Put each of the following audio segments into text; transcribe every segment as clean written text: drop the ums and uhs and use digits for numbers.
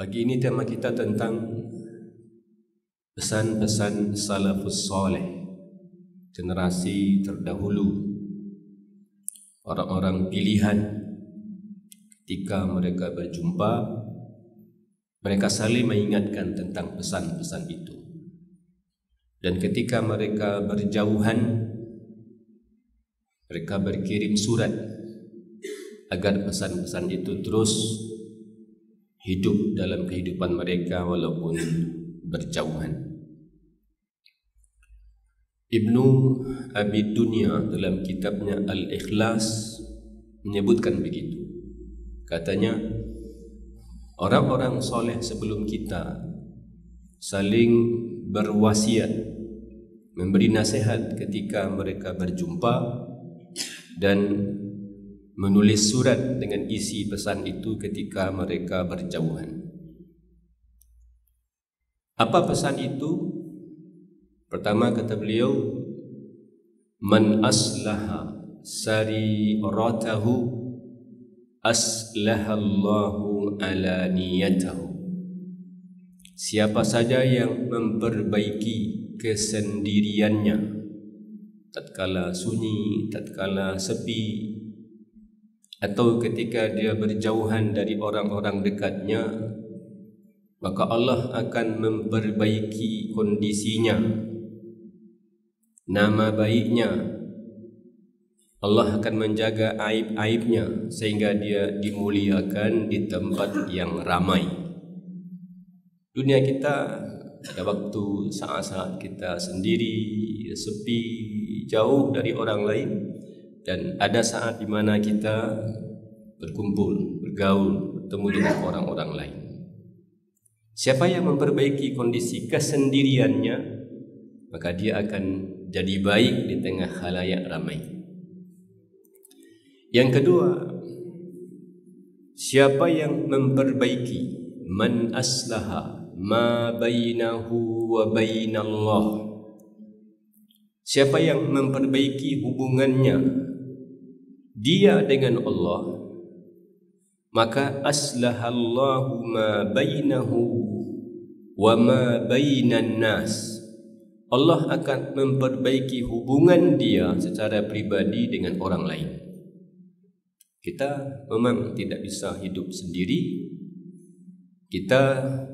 Pagi ini tema kita tentang pesan-pesan salafus saleh, generasi terdahulu, orang-orang pilihan. Ketika mereka berjumpa, mereka saling mengingatkan tentang pesan-pesan itu. Dan ketika mereka berjauhan, mereka berkirim surat agar pesan-pesan itu terus hidup dalam kehidupan mereka walaupun berjauhan. Ibnu Abi Dunya dalam kitabnya Al-Ikhlas menyebutkan begitu. Katanya, orang-orang soleh sebelum kita saling berwasiat, memberi nasihat ketika mereka berjumpa, dan menulis surat dengan isi pesan itu ketika mereka berjauhan. Apa pesan itu? Pertama kata beliau, man aslaha sariratahu aslahallahu ala niyatahu. Siapa saja yang memperbaiki kesendiriannya tatkala sunyi, tatkala sepi, atau ketika dia berjauhan dari orang-orang dekatnya, maka Allah akan memperbaiki kondisinya, nama baiknya. Allah akan menjaga aib-aibnya sehingga dia dimuliakan di tempat yang ramai. Dunia kita ada waktu saat-saat kita sendiri, sepi, jauh dari orang lain, dan ada saat di mana kita berkumpul, bergaul, bertemu dengan orang-orang lain. Siapa yang memperbaiki kondisi kesendiriannya, maka dia akan jadi baik di tengah khalayak ramai. Yang kedua, siapa yang memperbaiki, man aslaha ma bainahu wa bainallah. Siapa yang memperbaiki hubungannya dia dengan Allah, maka aslahallahu ma bainahu wa ma bainan nas. Allah akan memperbaiki hubungan dia secara pribadi dengan orang lain. Kita memang tidak bisa hidup sendiri. Kita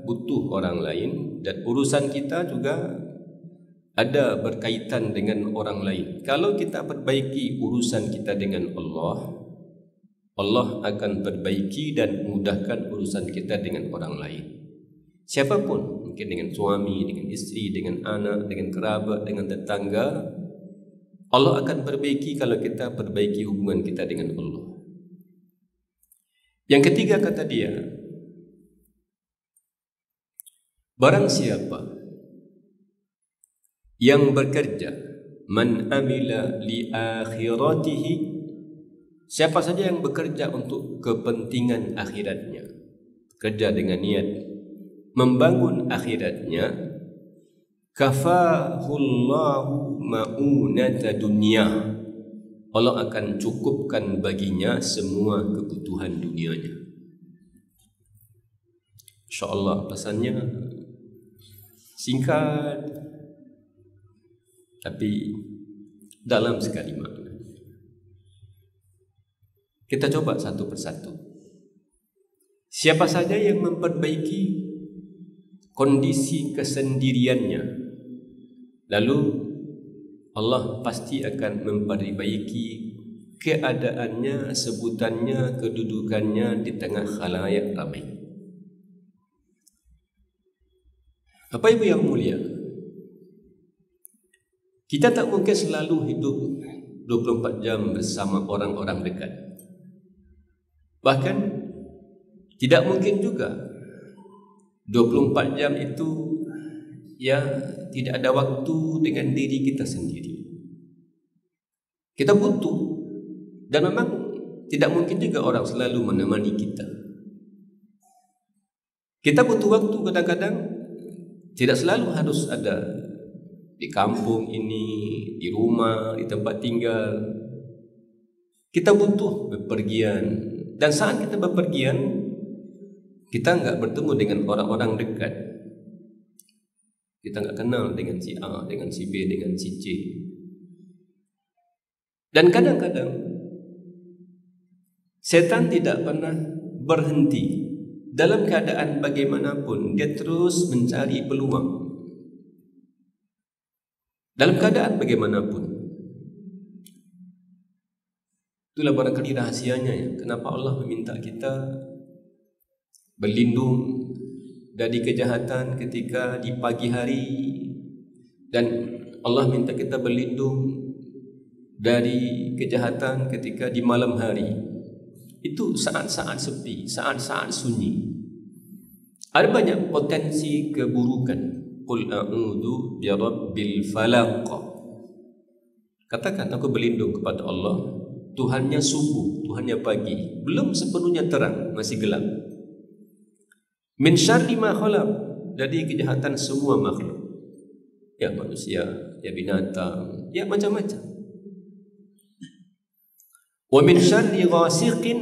butuh orang lain, dan urusan kita juga ada berkaitan dengan orang lain. Kalau kita perbaiki urusan kita dengan Allah, Allah akan perbaiki dan mudahkan urusan kita dengan orang lain. Siapapun, mungkin dengan suami, dengan istri, dengan anak, dengan kerabat, dengan tetangga, Allah akan perbaiki kalau kita perbaiki hubungan kita dengan Allah. Yang ketiga kata dia, barang siapa yang bekerja, man amila li akhiratihi, siapa saja yang bekerja untuk kepentingan akhiratnya, bekerja dengan niat membangun akhiratnya, kafahullahu ma'unata dunya, Allah akan cukupkan baginya semua kebutuhan dunianya. InsyaAllah pesannya singkat tapi dalam sekali makna. Kita coba satu persatu. Siapa saja yang memperbaiki kondisi kesendiriannya, lalu Allah pasti akan memperbaiki keadaannya, sebutannya, kedudukannya di tengah khalayak ramai. Bapak Ibu yang mulia, kita tak mungkin selalu hidup 24 jam bersama orang-orang dekat. Bahkan tidak mungkin juga 24 jam itu ya tidak ada waktu dengan diri kita sendiri. Kita butuh, dan memang tidak mungkin juga orang selalu menemani kita. Kita butuh waktu kadang-kadang, tidak selalu harus ada di kampung ini, di rumah, di tempat tinggal. Kita butuh bepergian, dan saat kita bepergian, Kita nggak bertemu dengan orang-orang dekat. Kita nggak kenal dengan si A, dengan si B, dengan si C. Dan kadang-kadang setan tidak pernah berhenti. Dalam keadaan bagaimanapun, dia terus mencari peluang. Dalam keadaan bagaimanapun. Itulah barangkali rahasianya ya. Kenapa Allah meminta kita berlindung dari kejahatan ketika di pagi hari, dan Allah minta kita berlindung dari kejahatan ketika di malam hari. Itu saat-saat sepi, saat-saat sunyi. Ada banyak potensi keburukan. Qul a'udzu birabbil falaq. Katakan, aku berlindung kepada Allah, Tuhannya subuh, Tuhannya pagi. Belum sepenuhnya terang, masih gelap. Min syarri ma khalaq, dari kejahatan semua makhluk. Ya manusia, ya binatang, ya macam-macam. Wa min syarri ghasiqin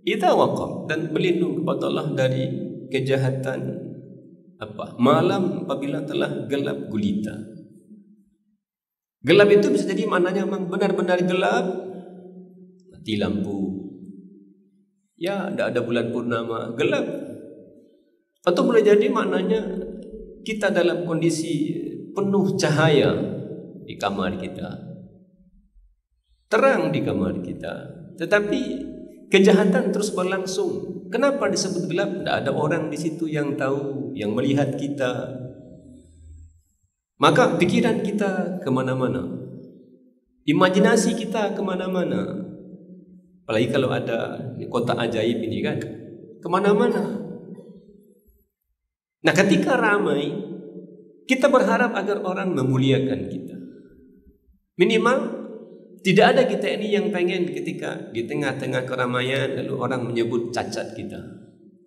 idza waqab, dan berlindung kepada Allah dari kejahatan malam apabila telah gelap gulita. Gelap itu bisa jadi maknanya memang benar-benar gelap, mati lampu, ya tidak ada bulan purnama, gelap. Atau boleh jadi maknanya kita dalam kondisi penuh cahaya di kamar kita, terang di kamar kita, tetapi kejahatan terus berlangsung. Kenapa disebut gelap? Tidak ada orang di situ yang tahu, yang melihat kita. Maka pikiran kita kemana-mana, imajinasi kita kemana-mana. Apalagi kalau ada kotak ajaib ini kan, kemana-mana. Nah, ketika ramai, kita berharap agar orang memuliakan kita. Minimal tidak ada kita ini yang pengen ketika di tengah-tengah keramaian lalu orang menyebut cacat kita,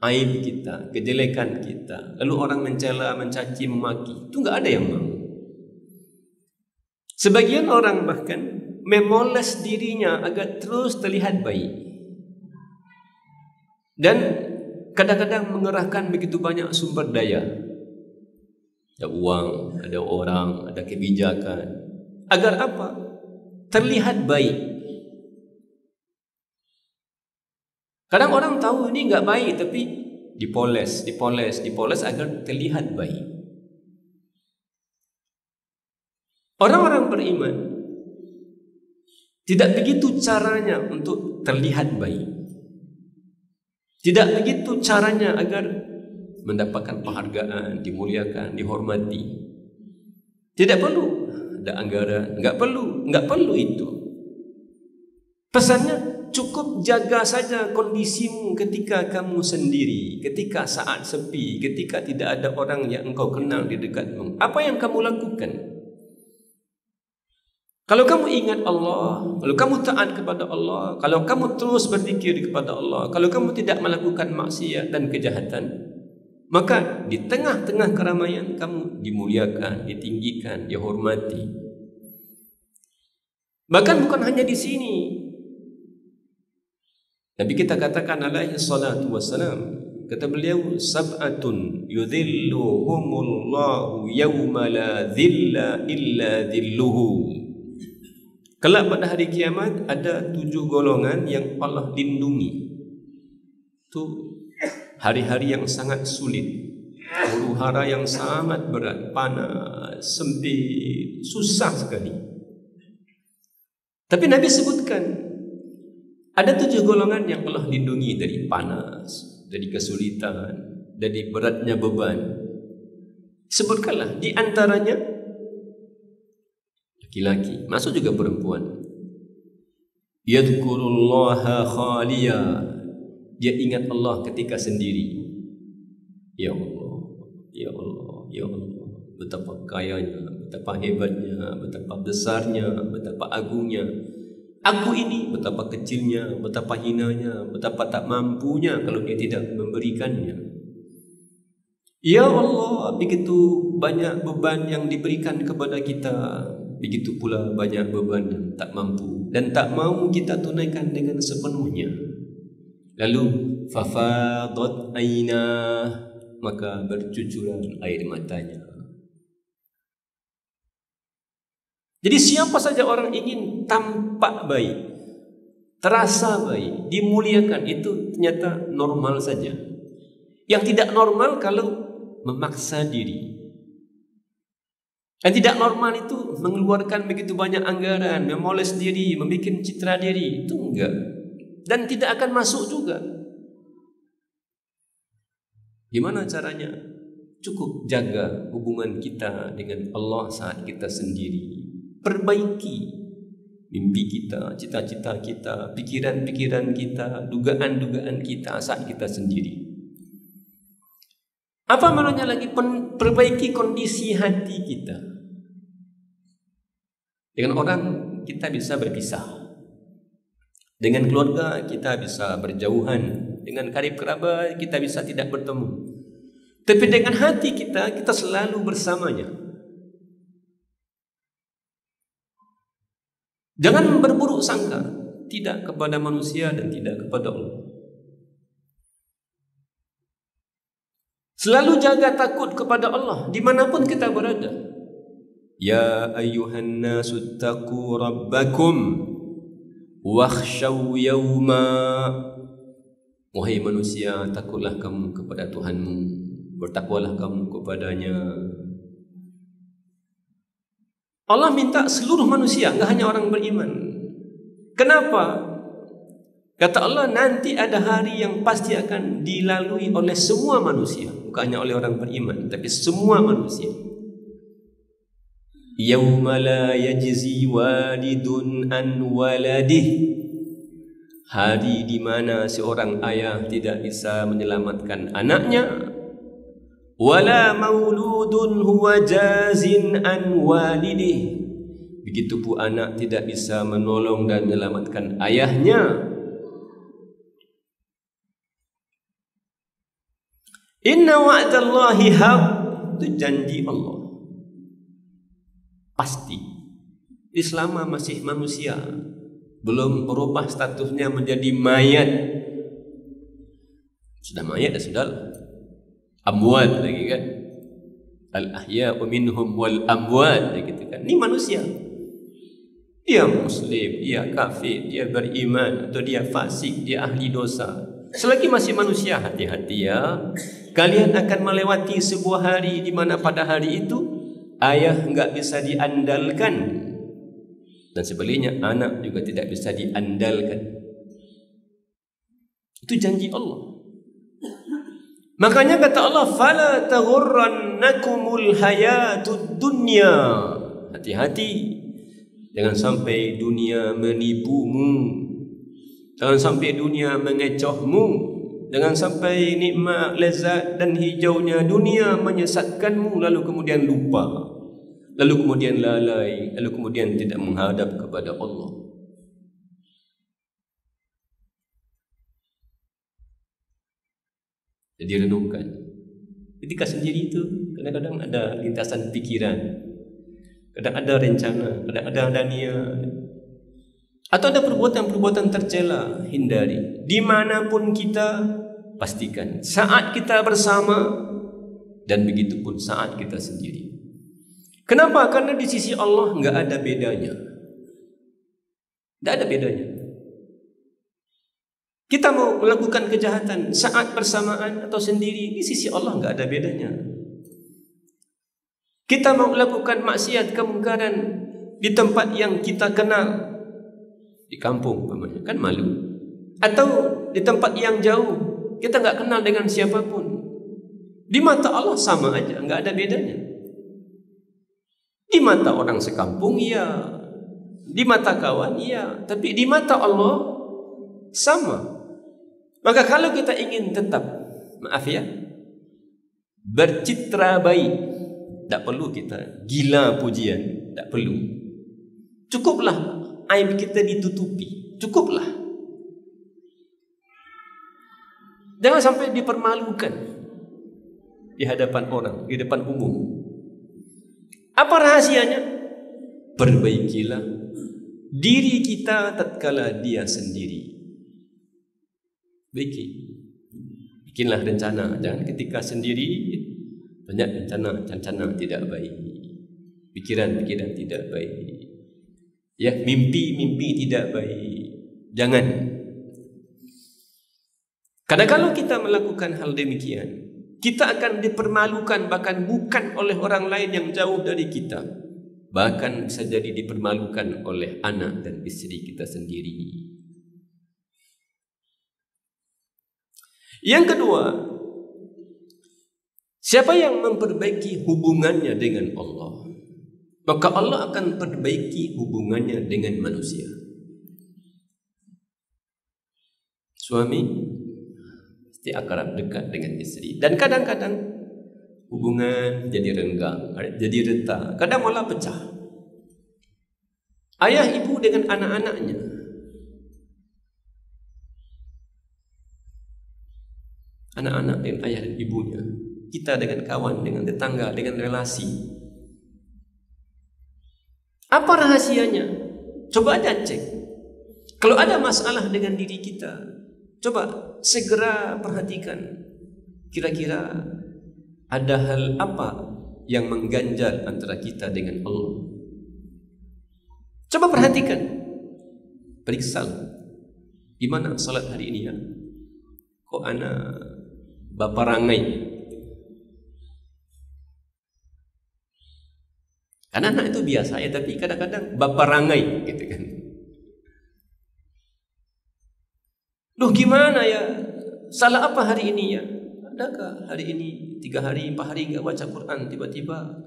aib kita, kejelekan kita, lalu orang mencela, mencaci, memaki. Itu nggak ada yang mau. Sebagian orang bahkan memoles dirinya agar terus terlihat baik, dan kadang-kadang mengerahkan begitu banyak sumber daya. Ada uang, ada orang, ada kebijakan. Agar apa? Terlihat baik. Kadang orang tahu ini nggak baik, tapi dipoles agar terlihat baik. Orang-orang beriman tidak begitu caranya untuk terlihat baik. Tidak begitu caranya agar mendapatkan penghargaan, dimuliakan, dihormati. Tidak perlu ada anggaran, nggak perlu itu. Pesannya cukup jaga saja kondisimu ketika kamu sendiri, ketika saat sepi, ketika tidak ada orang yang engkau kenal di dekatmu. Apa yang kamu lakukan? Kalau kamu ingat Allah, kalau kamu taat kepada Allah, kalau kamu terus berzikir kepada Allah, kalau kamu tidak melakukan maksiat dan kejahatan, maka di tengah-tengah keramaian kamu dimuliakan, ditinggikan, dihormati. Bahkan bukan hanya di sini. Nabi kita katakan alaihi salatu wassalam, kata beliau, sab'atun yudhilluhumullahu yawma la dhilla illa dhilluhu. Kelak pada hari kiamat ada 7 golongan yang Allah lindungi. Itu hari-hari yang sangat sulit, huru hara yang sangat berat, panas, sempit, susah sekali. Tapi Nabi sebutkan ada 7 golongan yang Allah lindungi dari panas, dari kesulitan, dari beratnya beban. Sebutkanlah di antaranya laki-laki, masuk juga perempuan. Yadhkurullaha khaliya, dia ingat Allah ketika sendiri. Ya Allah, ya Allah, ya Allah, betapa kayanya, betapa hebatnya, betapa besarnya, betapa agungnya. Aku ini betapa kecilnya, betapa hinanya, betapa tak mampunya kalau dia tidak memberikannya. Ya Allah, begitu banyak beban yang diberikan kepada kita, begitu pula banyak beban yang tak mampu dan tak mau kita tunaikan dengan sepenuhnya. Lalu fafadat ainah, maka bercucuran air matanya. Jadi siapa saja orang ingin tampak baik, terasa baik, dimuliakan, itu ternyata normal saja. Yang tidak normal kalau memaksa diri. Yang tidak normal itu mengeluarkan begitu banyak anggaran, memoles diri, membuat citra diri. Itu enggak. Dan tidak akan masuk juga. Gimana caranya? Cukup jaga hubungan kita dengan Allah saat kita sendiri. Perbaiki mimpi kita, cita-cita kita, pikiran-pikiran kita, dugaan-dugaan kita saat kita sendiri. Apa maknanya lagi? Perbaiki kondisi hati kita. Dengan orang kita bisa berpisah. Dengan keluarga kita bisa berjauhan. Dengan karib kerabat kita bisa tidak bertemu. Tapi dengan hati kita selalu bersamanya. Jangan berburuk sangka, tidak kepada manusia dan tidak kepada Allah. Selalu jaga takut kepada Allah dimanapun kita berada. Ya ayyuhan nasu taqu rabbakum wakhshaw yawma. Wahai manusia, takutlah kamu kepada Tuhanmu, bertakwalah kamu kepadanya. Allah minta seluruh manusia, enggak hanya orang beriman. Kenapa? Kata Allah, nanti ada hari yang pasti akan dilalui oleh semua manusia, bukan hanya oleh orang beriman, tapi semua manusia. Yauma la yajzi walidun an waladih. Hari di mana seorang ayah tidak bisa menyelamatkan anaknya. Wala mauludun huwa jazin an walidih. Begitu pun anak tidak bisa menolong dan menyelamatkan ayahnya. Inna wa'dallahi haq. Itu janji Allah. Pasti. Selama masih manusia, belum berubah statusnya menjadi mayat. Sudah mayat, sudah amwat lagi kan. Al-ahya'u minhum wal amwat, gitu kan. Ini manusia. Dia muslim, dia kafir, dia beriman atau dia fasik, dia ahli dosa. Selagi masih manusia, hati-hati ya. Kalian akan melewati sebuah hari di mana pada hari itu ayah enggak bisa diandalkan, dan sebaliknya anak juga tidak bisa diandalkan. Itu janji Allah. Makanya kata Allah, fala taghurrannakumul hayatud dunya. Hati-hati, jangan sampai dunia menipumu, jangan sampai dunia mengecohmu, jangan sampai nikmat, lezat dan hijaunya dunia menyesatkanmu, lalu kemudian lupa, lalu kemudian lalai, lalu kemudian tidak menghadap kepada Allah. Jadi renungkan. Ketika sendiri itu kadang-kadang ada lintasan pikiran, kadang ada rencana, kadang ada niat, atau ada perbuatan-perbuatan tercela. Hindari. Dimanapun kita, pastikan saat kita bersama, dan begitu pun saat kita sendiri. Kenapa? Karena di sisi Allah enggak ada bedanya. Enggak ada bedanya. Kita mau melakukan kejahatan saat bersamaan atau sendiri, di sisi Allah enggak ada bedanya. Kita mau melakukan maksiat, kemungkaran di tempat yang kita kenal, di kampung umpamanya, kan malu, atau di tempat yang jauh, kita enggak kenal dengan siapapun, di mata Allah sama aja, enggak ada bedanya. Di mata orang sekampung iya, di mata kawan iya, tapi di mata Allah sama. Maka kalau kita ingin tetap, maaf ya, bercitra baik, tak perlu kita gila pujian, tak perlu. Cukuplah aib kita ditutupi, cukuplah. Jangan sampai dipermalukan di hadapan orang, di depan umum. Apa rahasianya? Perbaikilah diri kita tatkala dia sendiri. Baiki. Bikinlah rencana. Jangan ketika sendiri banyak rencana tidak baik. Pikiran-pikiran tidak baik. Ya, mimpi-mimpi tidak baik. Jangan. Karena kalau kita melakukan hal demikian, kita akan dipermalukan, bahkan bukan oleh orang lain yang jauh dari kita, bahkan bisa jadi dipermalukan oleh anak dan istri kita sendiri. Yang kedua, siapa yang memperbaiki hubungannya dengan Allah, maka Allah akan perbaiki hubungannya dengan manusia. Suami mesti akrab dekat dengan istri, dan kadang-kadang hubungan jadi renggang, jadi retak, kadang malah pecah. Ayah ibu dengan anak-anaknya, anak-anak dengan ayah dan ibunya, kita dengan kawan, dengan tetangga, dengan relasi. Apa rahasianya? Coba aja cek. Kalau ada masalah dengan diri kita, coba segera perhatikan. Kira-kira ada hal apa yang mengganjal antara kita dengan Allah? Coba perhatikan. Periksa. Gimana salat hari ini ya? Kok anak baparangai? Karena anak itu biasa ya, tapi kadang-kadang baparangai gitu kan. Duh, gimana ya? Salah apa hari ini ya? Adakah hari ini 3 hari, 4 hari enggak baca Quran, tiba-tiba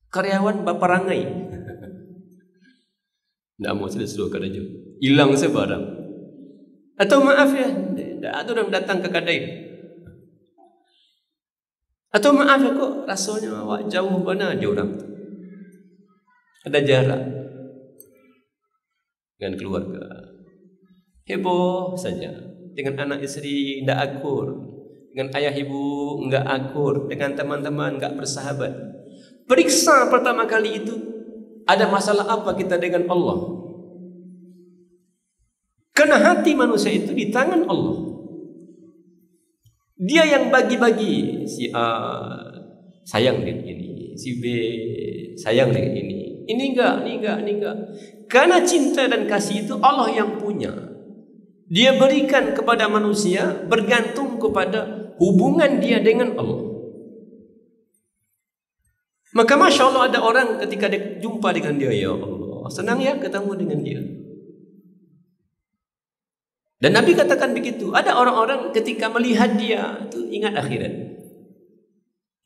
karyawan baparangai? Nggak mau sudah kerja, hilang sebarang. Atau maaf ya, ada orang datang ke kedai. Atau maaf ya, kok rasanya awak jauh mana aja orang tu. Ada jarak dengan keluarga. Heboh saja. Dengan anak istri tidak akur, dengan ayah ibu enggak akur, dengan teman-teman enggak bersahabat. Periksa pertama kali itu, ada masalah apa kita dengan Allah? Karena hati manusia itu di tangan Allah. Dia yang bagi-bagi. Si A sayang dengan ini, si B sayang dengan ini. Ini enggak. Karena cinta dan kasih itu Allah yang punya. Dia berikan kepada manusia bergantung kepada hubungan dia dengan Allah. Maka Masya Allah, ada orang ketika dia jumpa dengan dia, ya Allah, senang ya ketemu dengan dia. Dan Nabi katakan begitu. Ada orang-orang ketika melihat dia itu ingat akhirat.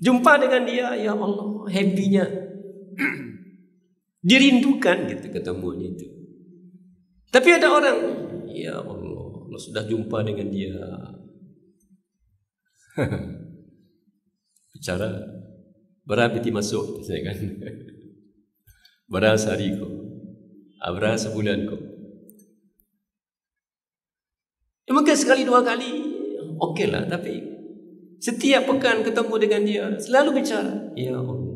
Jumpa dengan dia, ya Allah, happy-nya. Dirindukan gitu ketemunya itu. Tapi ada orang, ya Allah, sudah jumpa dengan dia. Bicara berapa ti masuk saya kan. Berapa hari kok? Berapa sebulan kok? Ya, mungkin sekali 2 kali okey lah, tapi setiap pekan ketemu dengan dia selalu bicara, ya Allah.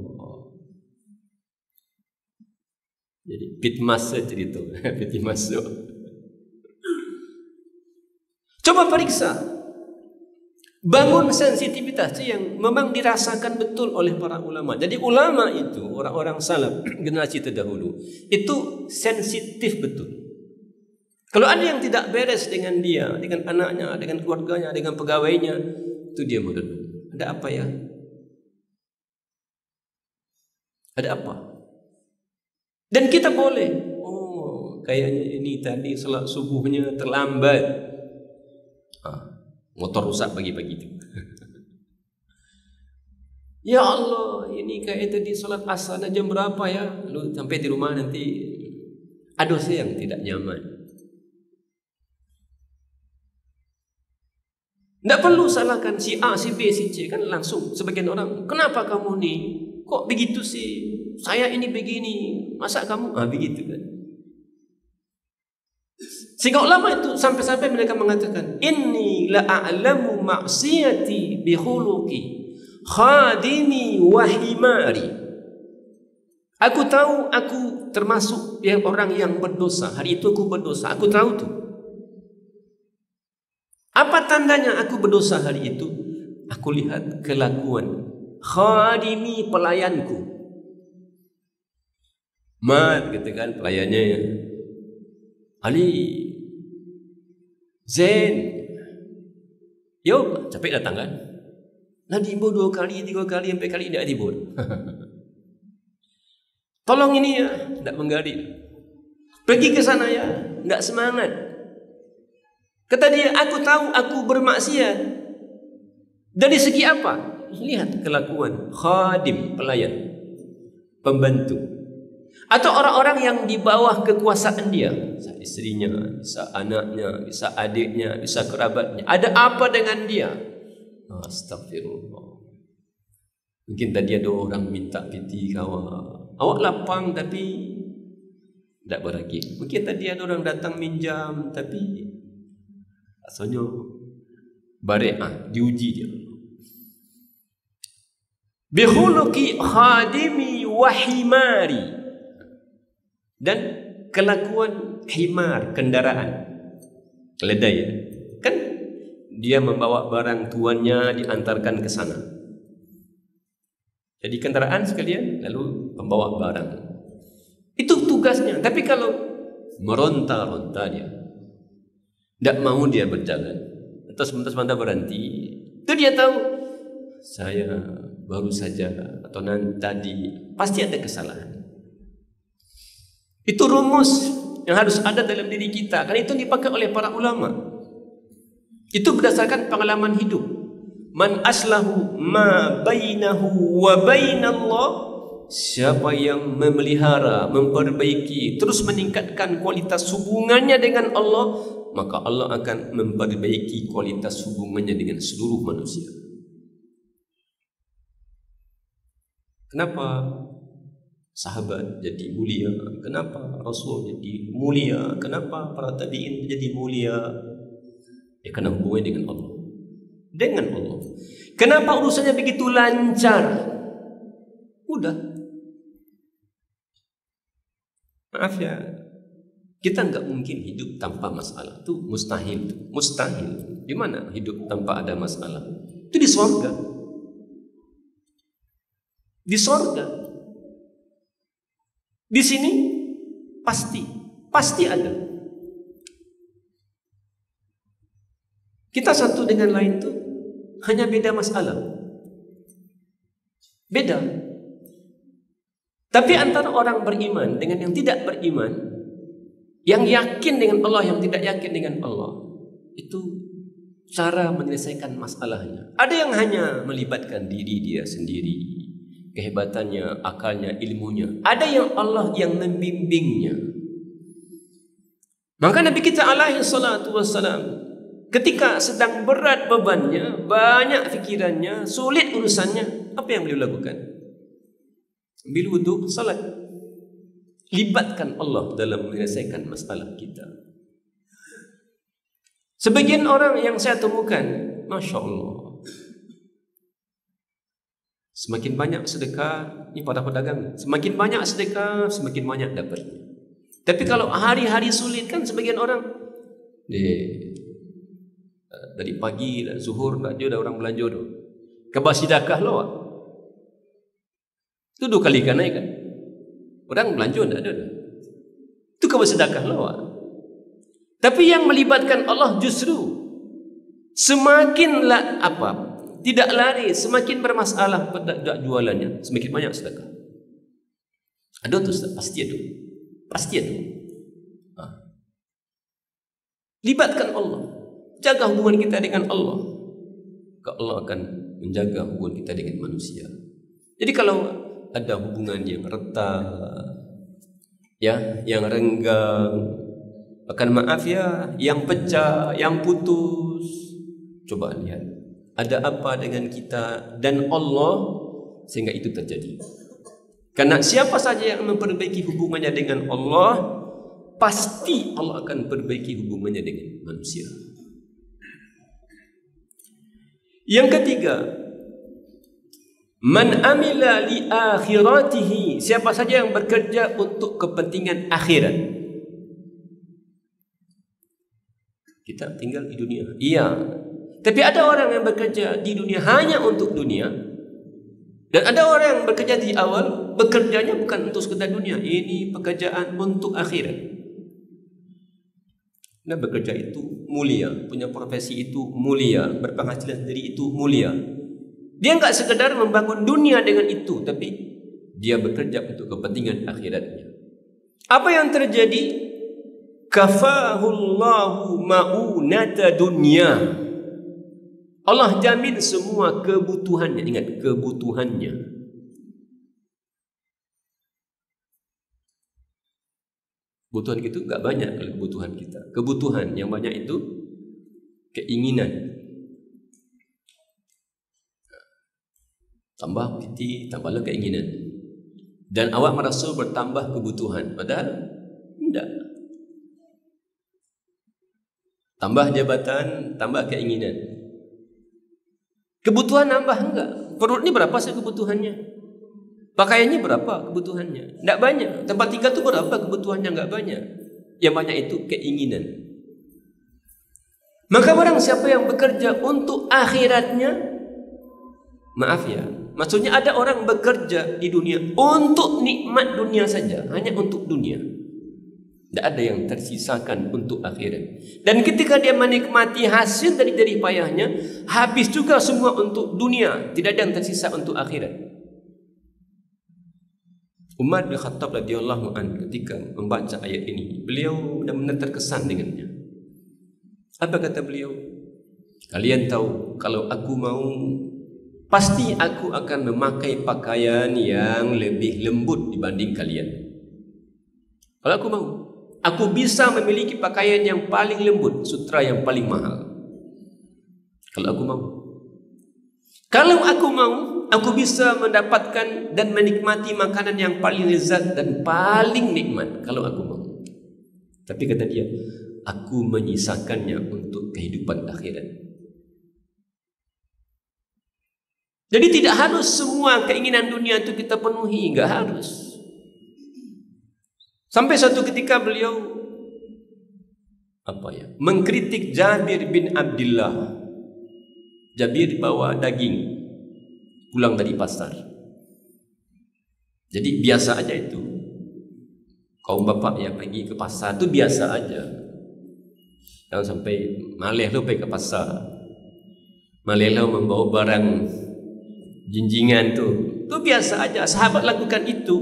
Jadi pit masa cerita, pit masuk. Coba periksa, bangun sensitivitas yang memang dirasakan betul oleh para ulama. Jadi ulama itu, orang-orang salaf generasi terdahulu, itu sensitif betul. Kalau ada yang tidak beres dengan dia, dengan anaknya, dengan keluarganya, dengan pegawainya, itu dia merenung. Ada apa ya? Ada apa? Dan kita boleh, oh kayaknya ini tadi salat subuhnya terlambat. Motor rusak pagi-pagi itu. Ya Allah, ini kayak tadi salat asar jam berapa ya? Lalu sampai di rumah nanti ada saya yang tidak nyaman. Tidak perlu salahkan si A, si B, si C. Kan langsung sebagian orang, kenapa kamu nih? Kok begitu sih? Saya ini begini, masa kamu? Begitu kan. Sehingga ulama itu sampai-sampai mereka mengatakan, inni la'alamu maksiyati bihuluki khadimi wahimari. Aku tahu aku termasuk yang orang yang berdosa. Hari itu aku berdosa, aku tahu tuh. Apa tandanya aku berdosa hari itu? Aku lihat kelakuan khadimi, pelayanku. Mat, gitu kan, pelayannya ya. Ali, Zain, yuk, capek datang kan? Nah, dibur 2 kali, 3 kali, 4 kali tidak dibur. Tolong ini ya, tidak menggadik. Pergi ke sana ya, tidak semangat. Kata dia, aku tahu aku bermaksiat. Dari segi apa? Lihat kelakuan khadim, pelayan, pembantu, atau orang-orang yang di bawah kekuasaan dia, bisa istrinya, bisa anaknya, bisa adiknya, bisa kerabatnya. Ada apa dengan dia? Astagfirullah. Mungkin tadi ada orang minta piti kawan, awak lapang tapi tidak beragi. Mungkin tadi ada orang datang minjam tapi asalnya bare'ah, diuji dia. Bihuluki khadimi wa himari, dan kelakuan himar, kendaraan, keledai ya. Kan dia membawa barang tuannya, diantarkan ke sana. Jadi kendaraan sekalian, lalu membawa barang. Itu tugasnya. Tapi kalau meronta-ronta dia, tidak mau dia berjalan, atau sebentar-sebentar berhenti, itu dia tahu saya baru saja atau nanti tadi pasti ada kesalahan. Itu rumus yang harus ada dalam diri kita. Karena itu dipakai oleh para ulama. Itu berdasarkan pengalaman hidup. Man aslahu ma bainahu wa bainallah, siapa yang memelihara, memperbaiki, terus meningkatkan kualitas hubungannya dengan Allah, maka Allah akan memperbaiki kualitas hubungannya dengan seluruh manusia. Kenapa sahabat jadi mulia? Kenapa Rasul jadi mulia? Kenapa para tabi'in jadi mulia? Ya karena hubungannya dengan Allah. Dengan Allah. Kenapa urusannya begitu lancar? Udah. Maaf ya, kita nggak mungkin hidup tanpa masalah. Itu mustahil. Mustahil. Di mana hidup tanpa ada masalah? Itu di surga. Di surga. Di sini pasti ada. Kita satu dengan lain tuh hanya beda masalah. Beda. Tapi antara orang beriman dengan yang tidak beriman, yang yakin dengan Allah, yang tidak yakin dengan Allah, itu cara menyelesaikan masalahnya. Ada yang hanya melibatkan diri dia sendiri, kehebatannya, akalnya, ilmunya. Ada yang Allah yang membimbingnya. Maka Nabi kita alaihi salatu wassalam, ketika sedang berat bebannya, banyak fikirannya, sulit urusannya, apa yang beliau lakukan? Bil wudu, salat. Libatkan Allah dalam menyelesaikan masalah kita. Sebagian orang yang saya temukan, Masya Allah, semakin banyak sedekah, ini para pedagang, semakin banyak sedekah, semakin banyak dapat. Tapi kalau hari-hari sulit kan sebagian orang, dari pagi dan zuhur dia ada orang belanja tu, kebas sedekah lo. Itu 2 kali kan naik kan. Orang belanja tidak ada. Itu kebas sedekah lo. Tapi yang melibatkan Allah justru semakinlah tidak lari, semakin bermasalah pada jualannya, semakin banyak sedekah. Ada tu Ustaz, pasti ada. Pasti ada. Libatkan Allah. Jaga hubungan kita dengan Allah. Allah akan menjaga hubungan kita dengan manusia. Jadi kalau ada hubungan yang retak, ya, yang renggang, bahkan maaf ya, yang pecah, yang putus, coba lihat ada apa dengan kita dan Allah sehingga itu terjadi. Karena siapa saja yang memperbaiki hubungannya dengan Allah, pasti Allah akan perbaiki hubungannya dengan manusia. Yang ketiga, man amila li akhiratihi, siapa saja yang bekerja untuk kepentingan akhirat. Kita tinggal di dunia. Iya. Tapi ada orang yang bekerja di dunia hanya untuk dunia. Dan ada orang yang bekerja di awal, bekerjanya bukan untuk sekedar dunia. Ini pekerjaan untuk akhirat. Nah, bekerja itu mulia, punya profesi itu mulia, berpenghasilan sendiri itu mulia. Dia enggak sekedar membangun dunia dengan itu, tapi dia bekerja untuk kepentingan akhiratnya. Apa yang terjadi? Kafahullahu ma'unata dunya. Allah jamin semua kebutuhannya. Ingat, kebutuhannya. Kebutuhan kita enggak banyak kalau kebutuhan kita. Kebutuhan yang banyak itu keinginan. Tambah piti, tambahlah keinginan. Dan awak merasa bertambah kebutuhan. Padahal tidak. Tambah jabatan, tambah keinginan. Kebutuhan nambah enggak? Perut ni berapa sih kebutuhannya? Pakaiannya berapa kebutuhannya? Enggak banyak. Tempat tinggal tu berapa kebutuhannya? Enggak banyak. Yang banyak itu keinginan. Maka barang siapa yang bekerja untuk akhiratnya, maaf ya, maksudnya ada orang bekerja di dunia untuk nikmat dunia saja, hanya untuk dunia. Tidak ada yang tersisakan untuk akhirat. Dan ketika dia menikmati hasil dari jerih payahnya, habis juga semua untuk dunia. Tidak ada yang tersisa untuk akhirat. Umar bin Khattab radhiyallahu anhu ketika membaca ayat ini, beliau benar-benar terkesan dengannya. Apa kata beliau? Kalian tahu, kalau aku mau, pasti aku akan memakai pakaian yang lebih lembut dibanding kalian. Kalau aku mau, aku bisa memiliki pakaian yang paling lembut, sutra yang paling mahal. Kalau aku mau. Kalau aku mau, aku bisa mendapatkan dan menikmati makanan yang paling lezat dan paling nikmat. Kalau aku mau. Tapi kata dia, aku menyisakannya untuk kehidupan akhirat. Jadi tidak harus semua keinginan dunia itu kita penuhi. Enggak harus. Sampai suatu ketika beliau mengkritik Jabir bin Abdullah. Jabir bawa daging pulang dari pasar. Jadi biasa aja itu. Kaum bapak yang pergi ke pasar itu biasa aja. Jangan sampai malih lo pergi ke pasar. Malih lo membawa barang jinjingan tu. Itu biasa aja. Sahabat lakukan itu.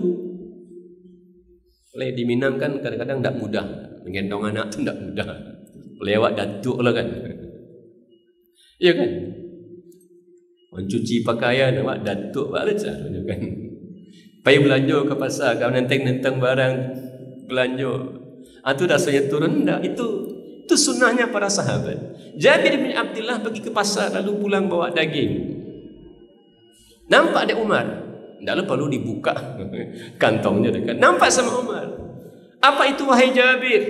Oleh di Minang kan kadang-kadang tak mudah. Menggendong anak tu tak mudah. Lewat datuk lah kan. Ya kan? Mencuci pakaian awak datuk balik caranya kan. Pergi belanja ke pasar, kau nenteng-nenteng barang belanja. Itu rasanya turun tak? Itu sunnahnya para sahabat. Jabir bin Abdullah pergi ke pasar lalu pulang bawa daging. Nampak ada Umar. Tak perlu dibuka kantongnya dekat. Nampak sama Umar. Apa itu wahai Jabir?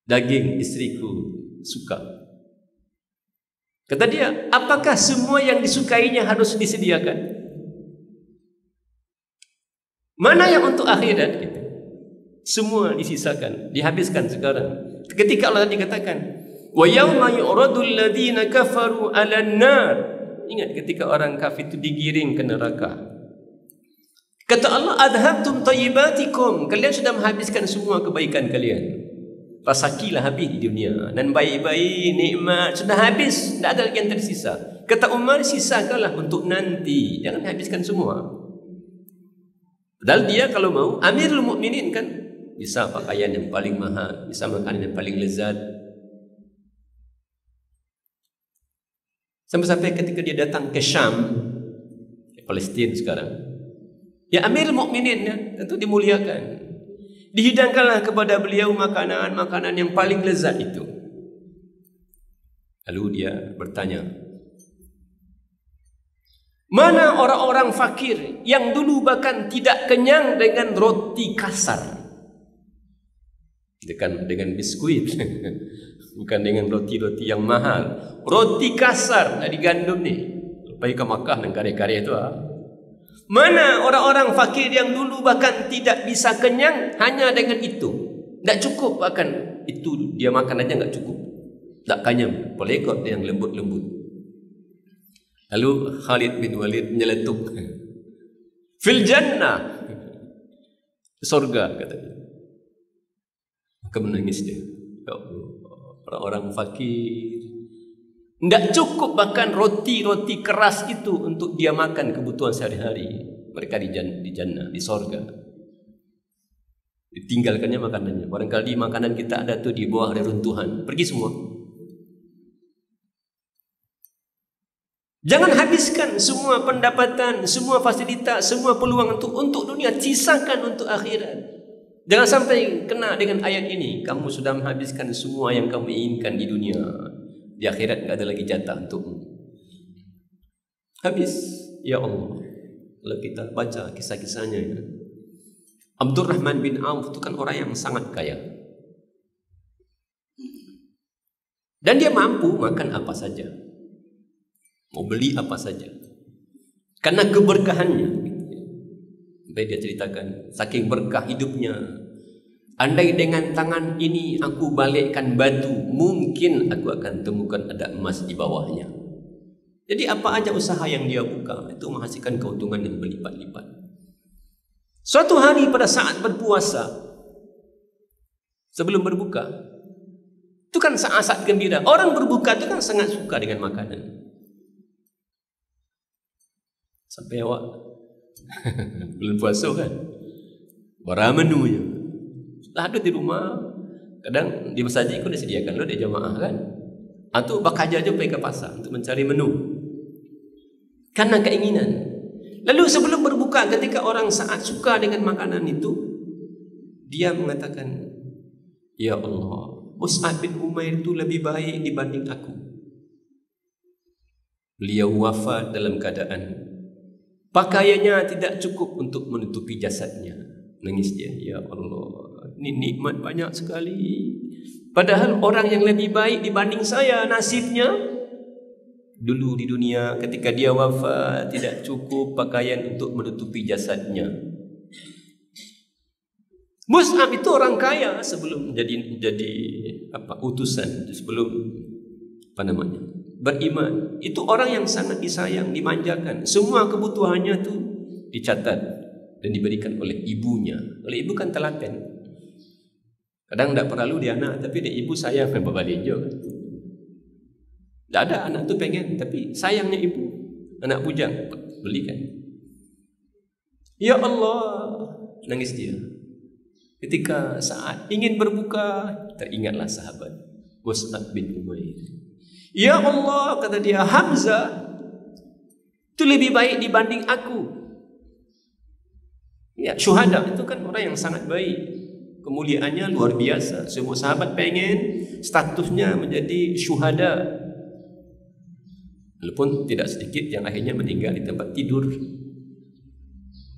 Daging istriku suka. Kata dia, apakah semua yang disukainya harus disediakan? Mana yang untuk akhirat? Gitu. Semua disisakan, dihabiskan sekarang. Ketika Allah tadi katakan, wa yauma yu'radul ladzina kafaru 'alan nar. Ingat ketika orang kafir itu digiring ke neraka. Kata Allah, adhabtum tayyibatikum. Kalian sudah menghabiskan semua kebaikan kalian. Rasakilah habis di dunia. Dan baik-baik, nikmat, sudah habis. Tidak ada lagi yang tersisa. Kata Umar, sisakanlah untuk nanti. Jangan habiskan semua. Padahal dia kalau mau, Amirul Mukminin kan. Bisa pakaian yang paling mahal. Bisa makanan yang paling lezat. Sampai-sampai ketika dia datang ke Syam, Palestina sekarang, ya Amirul Mukminin ya, tentu dimuliakan. Dihidangkanlah kepada beliau makanan-makanan yang paling lezat itu. Lalu dia bertanya, mana orang-orang fakir yang dulu bahkan tidak kenyang dengan roti kasar? Dengan biskuit, bukan dengan roti-roti yang mahal. Roti kasar dari gandum ni. Pergi ke Makkah dan karya-karya itu. Mana orang-orang fakir yang dulu bahkan tidak bisa kenyang hanya dengan itu. Tak cukup bahkan itu dia makan aja nggak cukup, tak kenyang, pelekot yang lembut-lembut. Lalu Khalid bin Walid menyeletuk, fil jannah, surga katanya. Maka menangis dia. Ya Allah, orang-orang fakir, tidak cukup bahkan roti-roti keras itu untuk dia makan kebutuhan sehari-hari. Mereka di jannah, di surga. Ditinggalkannya makanannya. Barangkali makanan kita ada tuh di bawah reruntuhan, pergi semua. Jangan habiskan semua pendapatan, semua fasilitas, semua peluang untuk dunia, sisakan untuk akhirat. Jangan sampai kena dengan ayat ini, kamu sudah menghabiskan semua yang kamu inginkan di dunia, di akhirat tidak ada lagi jatah untukmu. Habis. Ya Allah, kalau kita baca kisah-kisahnya ya. Abdurrahman bin Auf itu kan orang yang sangat kaya. Dan dia mampu makan apa saja, mau beli apa saja, karena keberkahannya. Sampai dia ceritakan, saking berkah hidupnya, andai dengan tangan ini aku balikkan batu, mungkin aku akan temukan ada emas di bawahnya. Jadi apa aja usaha yang dia buka itu menghasilkan keuntungan yang berlipat-lipat. Suatu hari pada saat berpuasa, sebelum berbuka, itu kan saat-saat gembira. Orang berbuka itu kan sangat suka dengan makanan. Sampai awak belum puasa kan, barang menunya. Setelah ada di rumah, kadang di masjid itu disediakan lo di jamaah kan, atau bakaja aja pergi ke pasar untuk mencari menu karena keinginan. Lalu sebelum berbuka, ketika orang saat suka dengan makanan itu, dia mengatakan, ya Allah, Mus'ab bin Umair itu lebih baik dibanding aku. Beliau wafat dalam keadaan pakaiannya tidak cukup untuk menutupi jasadnya. Nangis dia, ya Allah, ini nikmat banyak sekali. Padahal orang yang lebih baik dibanding saya nasibnya. Dulu di dunia ketika dia wafat tidak cukup pakaian untuk menutupi jasadnya. Mus'ab itu orang kaya sebelum jadi utusan, sebelum beriman. Itu orang yang sangat disayang, dimanjakan. Semua kebutuhannya tu dicatat dan diberikan oleh ibunya. Oleh ibu kan telaten. Kadang tak perlu dia anak, tapi dia ibu sayang sama balik juga. Tak ada anak tu pengen, tapi sayangnya ibu, anak bujang belikan. Ya Allah, nangis dia. Ketika saat ingin berbuka, teringatlah sahabat Mus'ab bin Umair. Ya Allah, kata dia, Hamzah itu lebih baik dibanding aku. Ya, syuhada itu kan orang yang sangat baik, kemuliaannya luar biasa. Semua sahabat pengen statusnya menjadi syuhada. Walaupun tidak sedikit yang akhirnya meninggal di tempat tidur.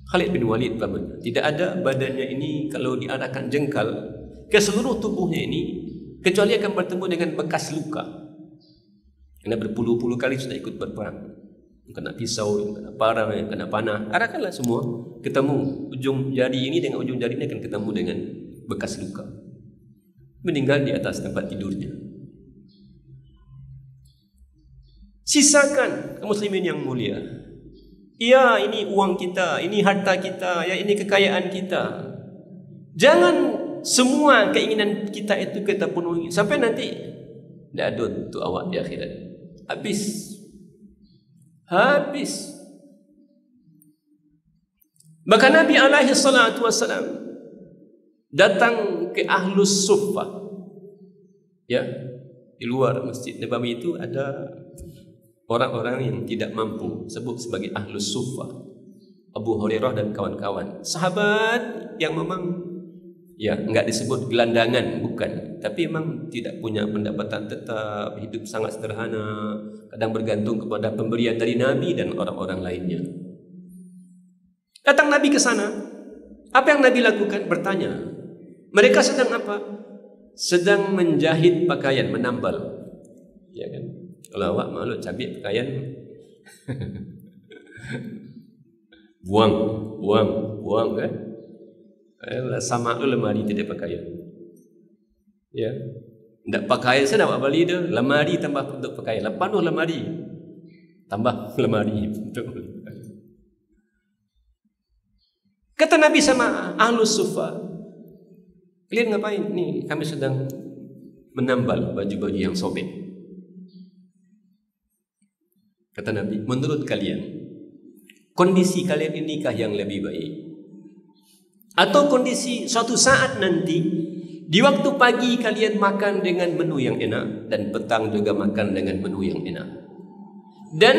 Khalid bin Walid paman, tidak ada badannya ini kalau diarahkan jengkal ke seluruh tubuhnya ini, kecuali akan bertemu dengan bekas luka. Karena berpuluh-puluh kali sudah ikut berperang, kena pisau, yang kena parang, yang kena panah, arahkanlah semua ketemu ujung jari ini dengan ujung jari ini akan ketemu dengan bekas luka. Meninggal di atas tempat tidurnya. Sisakan kaum muslimin yang mulia. Ya, ini uang kita, ini harta kita, ya ini kekayaan kita. Jangan semua keinginan kita itu kita penuhi sampai nanti tidak ada untuk awak di akhirat. Habis. Maka Nabi alaihi salatu wassalam datang ke Ahlus Suffah. Ya, di luar Masjid Nabawi itu ada orang-orang yang tidak mampu, sebut sebagai Ahlus Suffah. Abu Hurairah dan kawan-kawan, sahabat yang memang ya enggak disebut gelandangan, bukan, tapi memang tidak punya pendapatan tetap, hidup sangat sederhana, kadang bergantung kepada pemberian dari Nabi dan orang-orang lainnya. Datang Nabi ke sana. Apa yang Nabi lakukan? Bertanya. Mereka sedang apa? Sedang menjahit pakaian, menambal. Ya kan? Kalau awak malu cabik pakaian, buang kan? Sama lu lemari tidak pakaian. Ya. Ndak pakaian saya nak beli dah, lemari tambah untuk pakaian. Lepas tu lemari tambah lemari untuk beli. Kata Nabi sama Ahlus Sufa, kalian ngapain? Nih kami sedang menambal baju-baju yang sobek. Kata Nabi, menurut kalian kondisi kalian inikah yang lebih baik? Atau kondisi suatu saat nanti di waktu pagi kalian makan dengan menu yang enak dan petang juga makan dengan menu yang enak. Dan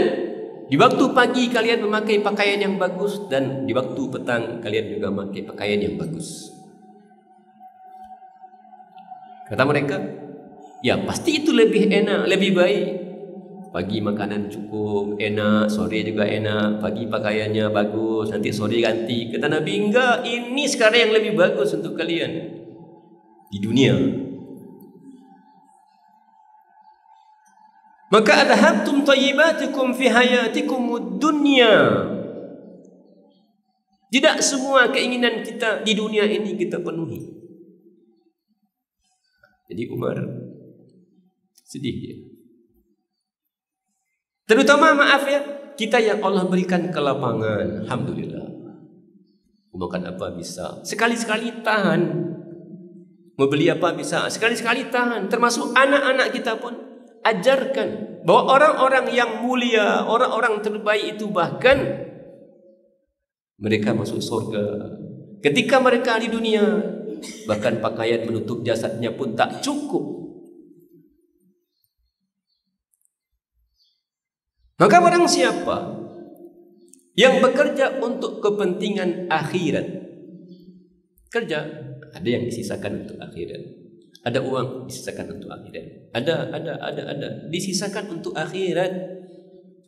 di waktu pagi kalian memakai pakaian yang bagus dan di waktu petang kalian juga memakai pakaian yang bagus. Kata mereka, ya pasti itu lebih enak, lebih baik. Pagi makanan cukup, enak, sore juga enak, pagi pakaiannya bagus, nanti sore ganti. Kata Nabi, enggak, ini sekarang yang lebih bagus untuk kalian di dunia. Maka adhabtum thayyibatikum fi hayatikumud dunya. Tidak semua keinginan kita di dunia ini kita penuhi. Jadi Umar sedih dia. Terutama maaf ya, kita yang Allah berikan kelapangan, alhamdulillah. Mau makan apa bisa, sekali-sekali tahan. Mau beli apa bisa, sekali-sekali tahan. Termasuk anak-anak kita pun ajarkan bahwa orang-orang yang mulia, orang-orang terbaik itu bahkan mereka masuk surga. Ketika mereka di dunia, bahkan pakaian menutup jasadnya pun tak cukup. Maka barang siapa yang bekerja untuk kepentingan akhirat, kerja, ada yang disisakan untuk akhirat, ada uang disisakan untuk akhirat, ada disisakan untuk akhirat.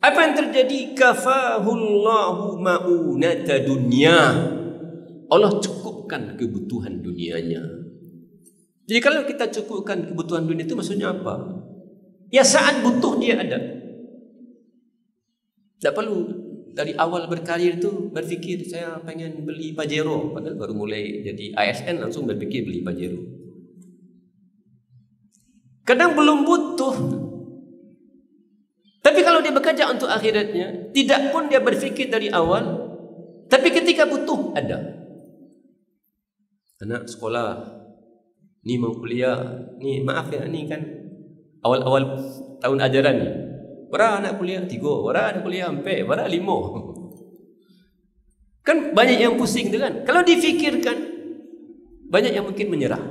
Apa yang terjadi? Kafahullahu ma'unata dunya. Allah cukupkan kebutuhan dunianya. Jadi kalau kita cukupkan kebutuhan dunia itu maksudnya apa? Ya saat butuh dia ada. Tak perlu dari awal berkarir itu berfikir saya pengen beli Pajero, padahal baru mulai jadi ASN langsung berfikir beli Pajero. Kadang belum butuh. Tapi kalau dia bekerja untuk akhiratnya, tidak pun dia berfikir dari awal, tapi ketika butuh ada. Anak sekolah, ni mau kuliah, ni maaf ya, ni kan awal-awal tahun ajaran ni. Berapa anak kuliah? 3. Berapa anak kuliah? 4. Berapa 5? Kan banyak yang pusing tu kan. Kalau difikirkan, banyak yang mungkin menyerah.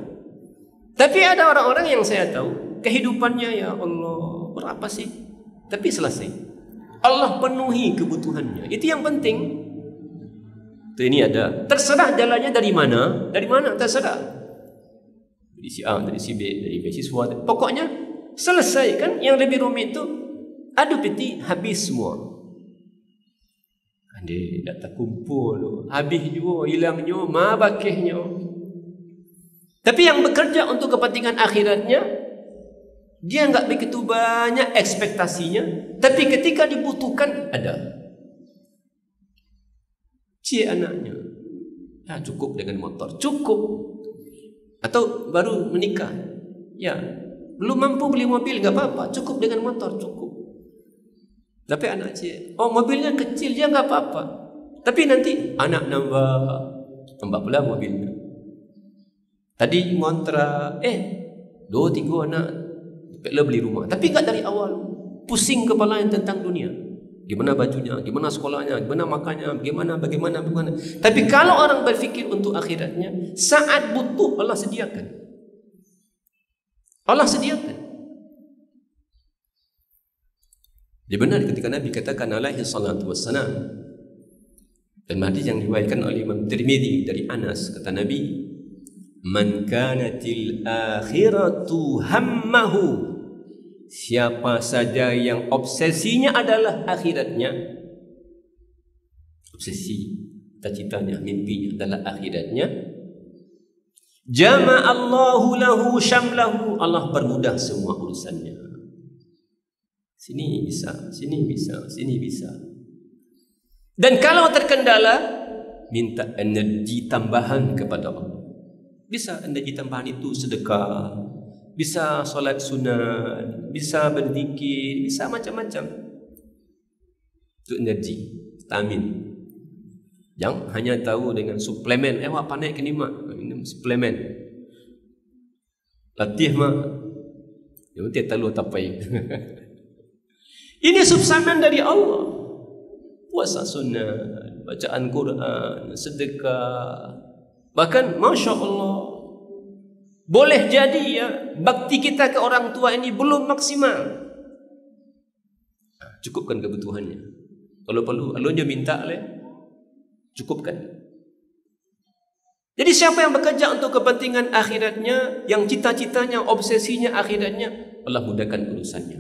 Tapi ada orang-orang yang saya tahu, kehidupannya ya Allah, berapa sih? Tapi selesai. Allah penuhi kebutuhannya. Itu yang penting. Itu ini ada. Terserah jalannya dari mana? Dari mana? Terserah. Dari si A, dari si B, dari beasiswa. Pokoknya selesai kan. Yang lebih rumit itu, aduh peti habis semua. Ande dak terkumpul, habis juga, hilangnya, mabakihnya. Tapi yang bekerja untuk kepentingan akhiratnya, dia enggak begitu banyak ekspektasinya, tapi ketika dibutuhkan ada. Cik anaknya, ya cukup dengan motor, cukup. Atau baru menikah, ya belum mampu beli mobil, enggak apa-apa, cukup dengan motor, cukup. Tapi anak cik, oh mobilnya kecil, dia enggak apa-apa. Tapi nanti anak nambah pula mobilnya. Tadi ngontrak, 2-3 anak, lo beli rumah. Tapi enggak dari awal pusing kepala yang tentang dunia. Gimana bajunya, gimana sekolahnya, gimana makannya, bagaimana. Tapi kalau orang berfikir untuk akhiratnya, saat butuh Allah sediakan. Allah sediakan. Dia benar ketika Nabi katakan alaihi salatu wassalam, dan hadis yang diriwayatkan oleh Imam Tirmidzi dari Anas, kata Nabi, man kanatil akhiratu hammahu, siapa saja yang obsesinya adalah akhiratnya, obsesi, cita-citanya, mimpinya adalah akhiratnya, jama'allahu lahu syamlahu, Allah permudah semua urusannya. Sini bisa, sini bisa, sini bisa. Dan kalau terkendala, minta energi tambahan kepada Allah. Bisa energi tambahan itu sedekah, bisa solat sunat, bisa berzikir, bisa macam-macam. Itu energi, vitamin. Jangan hanya tahu dengan suplemen. Awak pandai ke nikmat, minum suplemen. Latih mah, yang penting tahu tapai. Ini suplemen dari Allah. Puasa sunat, bacaan Quran, sedekah. Bahkan Masya Allah, boleh jadi ya bakti kita ke orang tua ini belum maksimal. Cukupkan kebutuhannya. Kalau perlu, alunnya minta cukupkan. Jadi siapa yang bekerja untuk kepentingan akhiratnya, yang cita-citanya, obsesinya akhiratnya, Allah mudahkan urusannya.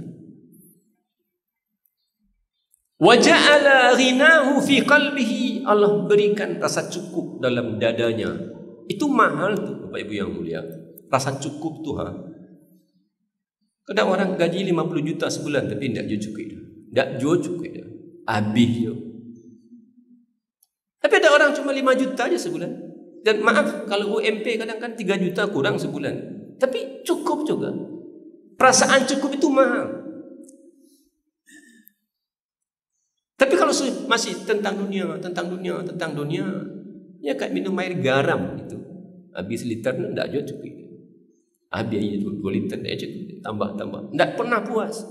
Wa ja'ala ghinahu fi qalbihi, Allah berikan rasa cukup dalam dadanya. Itu mahal tuh Bapak Ibu yang mulia. Rasa cukup tuh Kadang orang gaji 50 juta sebulan tapi tidak cukup. Tak cukup dah. Habis je. Tapi ada orang cuma 5 juta aja sebulan. Dan maaf, kalau UMP kadang kan 3 juta kurang sebulan. Tapi cukup juga. Perasaan cukup itu mahal. Tapi kalau masih tentang dunia, ya kayak minum air garam gitu. Habis liter tidak juga cukup. Habis 2 liter aja tambah. Tidak pernah puas.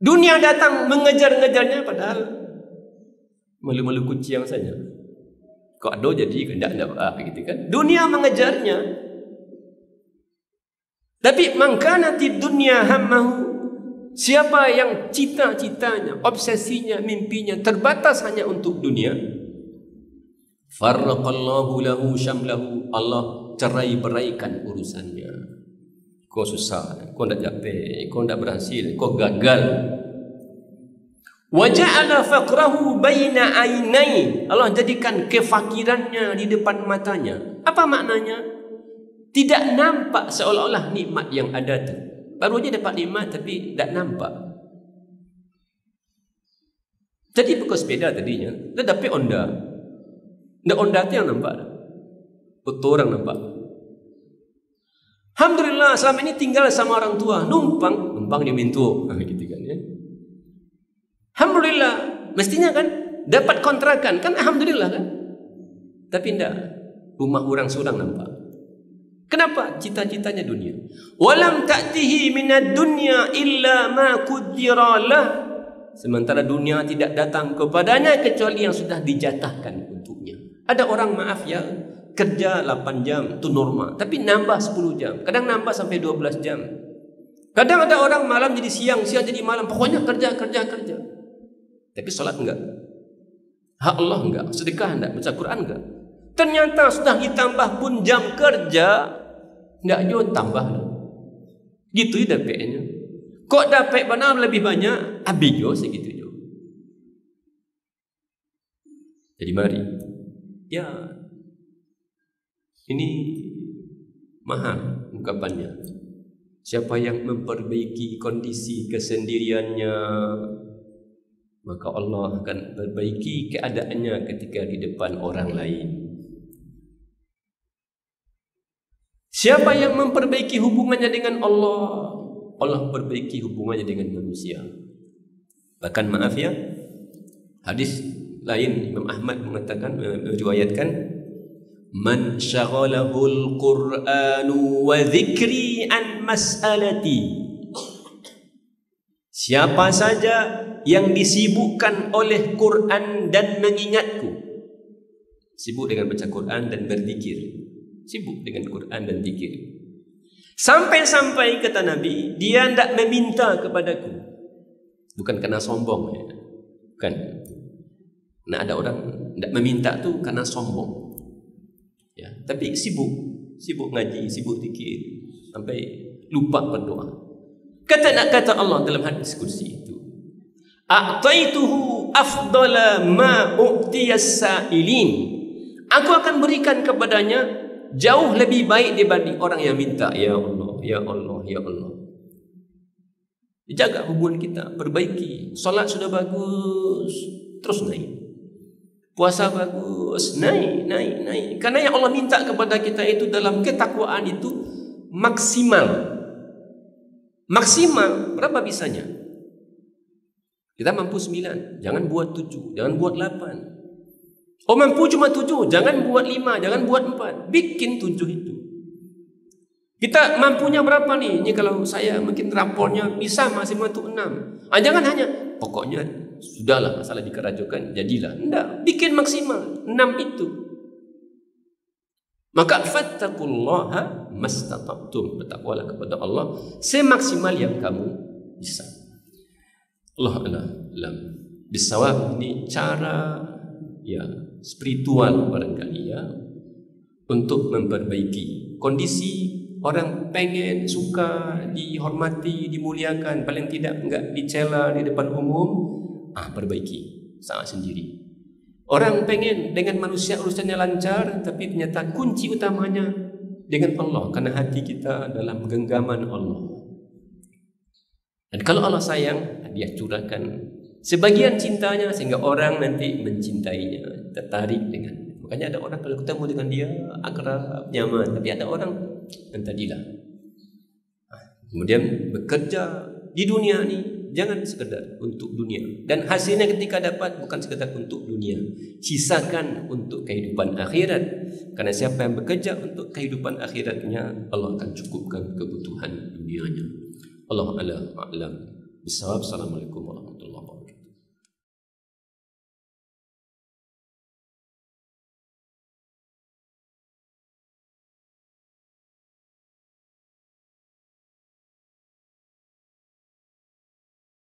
Dunia datang mengejar-ngejarnya padahal malu-malu kucing saja. Kok ada jadi tidak gitu kan. Dunia mengejarnya. Tapi mangkanati dunia hammahu, siapa yang cita-citanya, obsesinya, mimpinya terbatas hanya untuk dunia, farraqallahu lahu syamlahu, Allah cerai-beraikan urusannya. Kau susah, kau tidak capai, kau tidak berhasil, kau gagal. Wa ja'ala faqrahu baina ainai, Allah jadikan kefakirannya di depan matanya. Apa maknanya? Tidak nampak seolah-olah nikmat yang ada tu. Baru aja dapat nikmat tapi tak nampak. Jadi bukan sepeda tadinya, dia dapat Honda. Ndak Honda tu yang nampak. Betul orang nampak. Alhamdulillah selama ini tinggal sama orang tua, numpang di mintu, gitu kan ya. Alhamdulillah, mestinya kan dapat kontrakan, kan alhamdulillah kan. Tapi tidak, rumah orang seorang nampak. Kenapa? Cita-citanya dunia. Walam ta'tihi minad dunya illa ma qaddara lah. Sementara dunia tidak datang kepadanya kecuali yang sudah dijatahkan untuknya. Ada orang maaf ya, kerja 8 jam itu normal, tapi nambah 10 jam. Kadang nambah sampai 12 jam. Kadang ada orang malam jadi siang, siang jadi malam. Pokoknya kerja. Tapi solat enggak. Hak Allah enggak, sedekah enggak, baca Quran enggak. Ternyata sudah ditambah pun jam kerja, enggak juga tambah. Gitu ya dapatnya. Kok dapat benar lebih banyak, habis juga segitu juga. Jadi mari, ya ini mahal ungkapannya. Siapa yang memperbaiki kondisi kesendiriannya, maka Allah akan perbaiki keadaannya ketika di depan orang lain. Siapa yang memperbaiki hubungannya dengan Allah, Allah perbaiki hubungannya dengan manusia. Bahkan maaf ya, hadis lain Imam Ahmad mengatakan, meriwayatkan, man syaghalahul Qur'anu wa dzikri an mas'alati. Siapa saja yang disibukkan oleh Quran dan mengingatku. Sibuk dengan baca Quran dan berzikir. Sibuk dengan Quran dan zikir. Sampai-sampai kata Nabi, dia tidak meminta kepadaku. Bukan karena sombong ya. Bukan. Nah ada orang tidak meminta tu karena sombong. Ya, tapi sibuk ngaji, sibuk zikir sampai lupa berdoa. Kata Allah dalam hadis kursi itu, a'taituhu afdala ma u'tiyas sa'ilin. Aku akan berikan kepadanya jauh lebih baik dibanding orang yang minta. Ya Allah, ya Allah, ya Allah. Jaga hubungan kita, perbaiki. Solat sudah bagus, terus naik. Puasa bagus, naik. Karena yang Allah minta kepada kita itu dalam ketakwaan itu maksimal. Maksimal berapa bisanya? Kita mampu 9, jangan buat 7, jangan buat 8. Oh mampu cuma 7, jangan buat 5, jangan buat 4. Bikin 7 itu. Kita mampunya berapa nih? Ini kalau saya mungkin rapornya bisa maksimal itu 6. Jangan hanya pokoknya sudahlah masalah dikerajukan jadilah. Enggak, bikin maksimal 6 itu. Maka fattaqullaha mastata'tum, bertakwalah kepada Allah semaksimal yang kamu bisa. Allah alam bisawab. Ini cara ya spiritual barangkali ya untuk memperbaiki kondisi. Orang pengen, suka dihormati, dimuliakan, paling tidak enggak dicela di depan umum, perbaiki saat sendiri. Orang pengen dengan manusia urusannya lancar, tapi ternyata kunci utamanya dengan Allah, karena hati kita dalam genggaman Allah. Dan kalau Allah sayang, Dia curahkan sebagian cintanya sehingga orang nanti mencintainya, tertarik dengan. Makanya ada orang kalau ketemu dengan dia akrab, nyaman, tapi ada orang yang tadilah. Kemudian bekerja di dunia ini jangan sekedar untuk dunia, dan hasilnya ketika dapat bukan sekedar untuk dunia, sisakan untuk kehidupan akhirat. Karena siapa yang bekerja untuk kehidupan akhiratnya, Allah akan cukupkan kebutuhan dunianya. Allah a'lam. Assalamualaikum warahmatullahi wabarakatuh.